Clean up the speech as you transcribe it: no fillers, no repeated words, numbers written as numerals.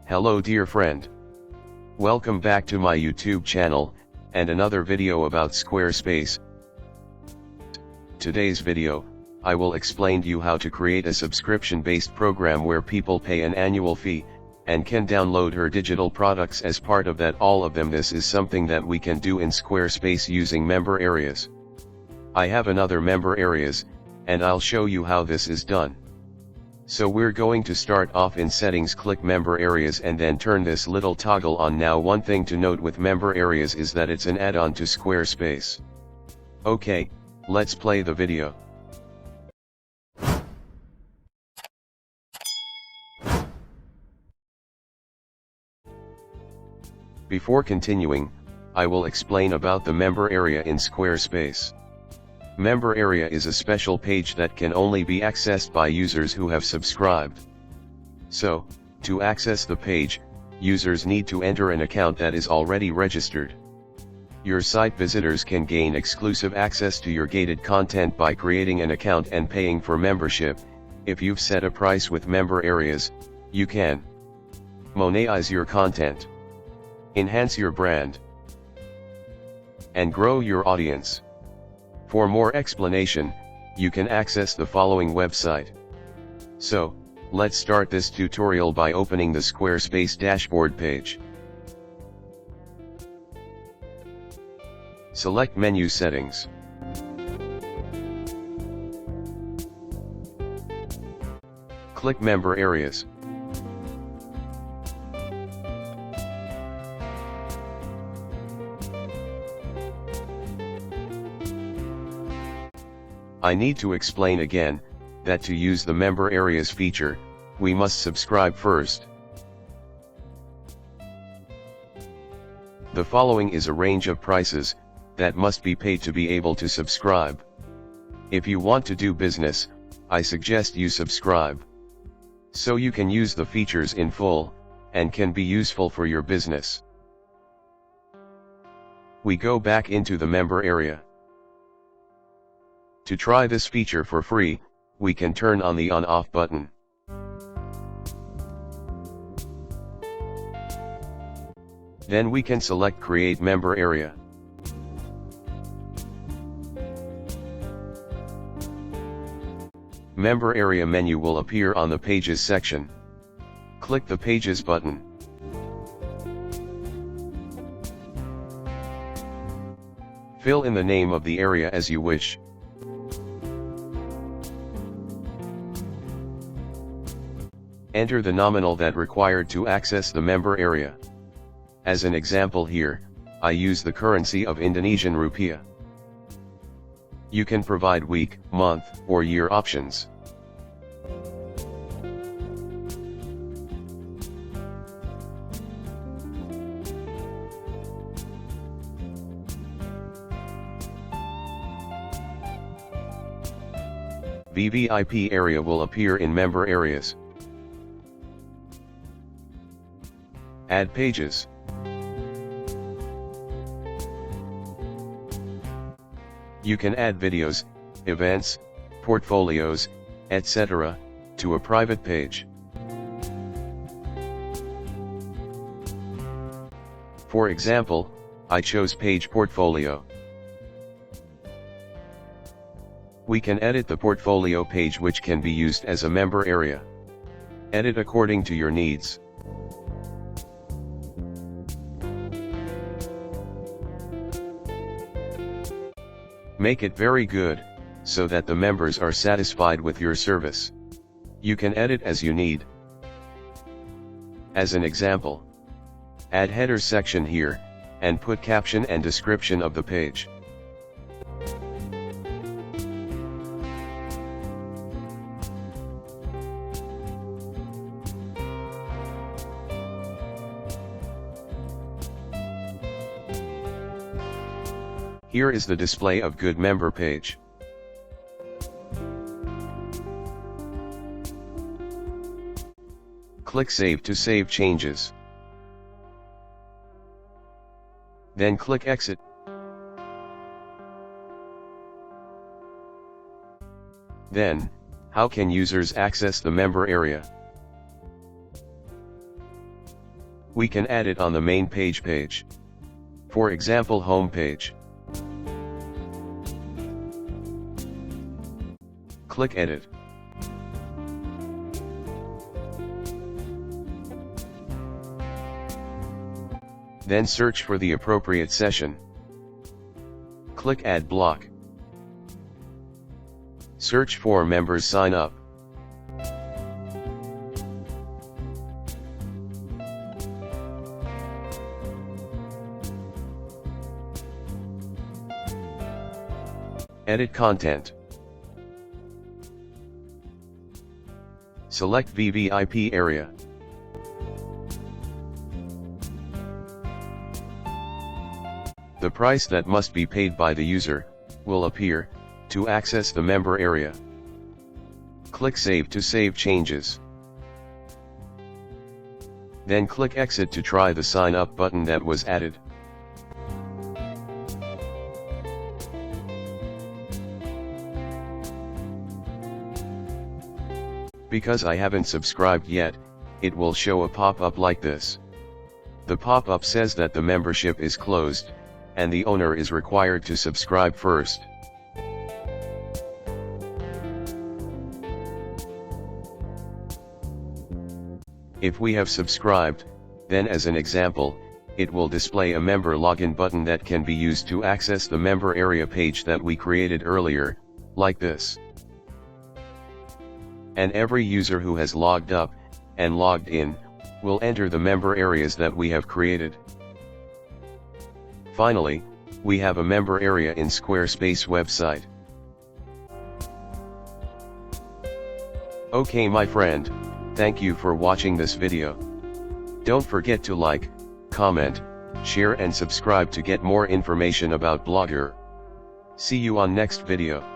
Hello dear friend. Welcome back to my YouTube channel, and another video about Squarespace. Today's video, I will explain to you how to create a subscription-based program where people pay an annual fee, and can download her digital products as part of that all of them. This is something that we can do in Squarespace using member areas. I have another member areas, and I'll show you how this is done. So we're going to start off in settings, click member areas and then turn this little toggle on. Now one thing to note with member areas is that it's an add-on to Squarespace. Okay, let's play the video. Before continuing, I will explain about the member area in Squarespace. Member area is a special page that can only be accessed by users who have subscribed. So, to access the page, users need to enter an account that is already registered. Your site visitors can gain exclusive access to your gated content by creating an account and paying for membership. If you've set a price with member areas, you can monetize your content, enhance your brand, and grow your audience. For more explanation, you can access the following website. So, let's start this tutorial by opening the Squarespace dashboard page. Select Menu Settings. Click Member Areas. I need to explain again, that to use the member areas feature, we must subscribe first. The following is a range of prices, that must be paid to be able to subscribe. If you want to do business, I suggest you subscribe. So you can use the features in full, and can be useful for your business. We go back into the member area. To try this feature for free, we can turn on the on-off button. Then we can select Create Member Area. Member Area menu will appear on the Pages section. Click the Pages button. Fill in the name of the area as you wish. Enter the nominal that required to access the member area. As an example here, I use the currency of Indonesian rupiah. You can provide week, month, or year options. VVIP area will appear in member areas. Add pages. You can add videos, events, portfolios, etc., to a private page. For example, I chose Page Portfolio. We can edit the portfolio page, which can be used as a member area. Edit according to your needs. Make it very good, so that the members are satisfied with your service. You can edit as you need. As an example, add header section here, and put caption and description of the page. Here is the display of good member page. Click Save to save changes. Then click Exit. Then, how can users access the member area? We can add it on the main page. For example, home page. Click Edit. Then search for the appropriate session. Click Add Block. Search for Members Sign Up. Edit Content. Select VVIP area. The price that must be paid by the user will appear to access the member area. Click Save to save changes. Then click Exit to try the Sign Up button that was added. Because I haven't subscribed yet, it will show a pop-up like this. The pop-up says that the membership is closed, and the owner is required to subscribe first. If we have subscribed, then as an example, it will display a member login button that can be used to access the member area page that we created earlier, like this. And every user who has logged up and logged in will enter the member areas that we have created. Finally, we have a member area in Squarespace website. Okay my friend, thank you for watching this video. Don't forget to like, comment, share and subscribe to get more information about Blogger. See you on next video.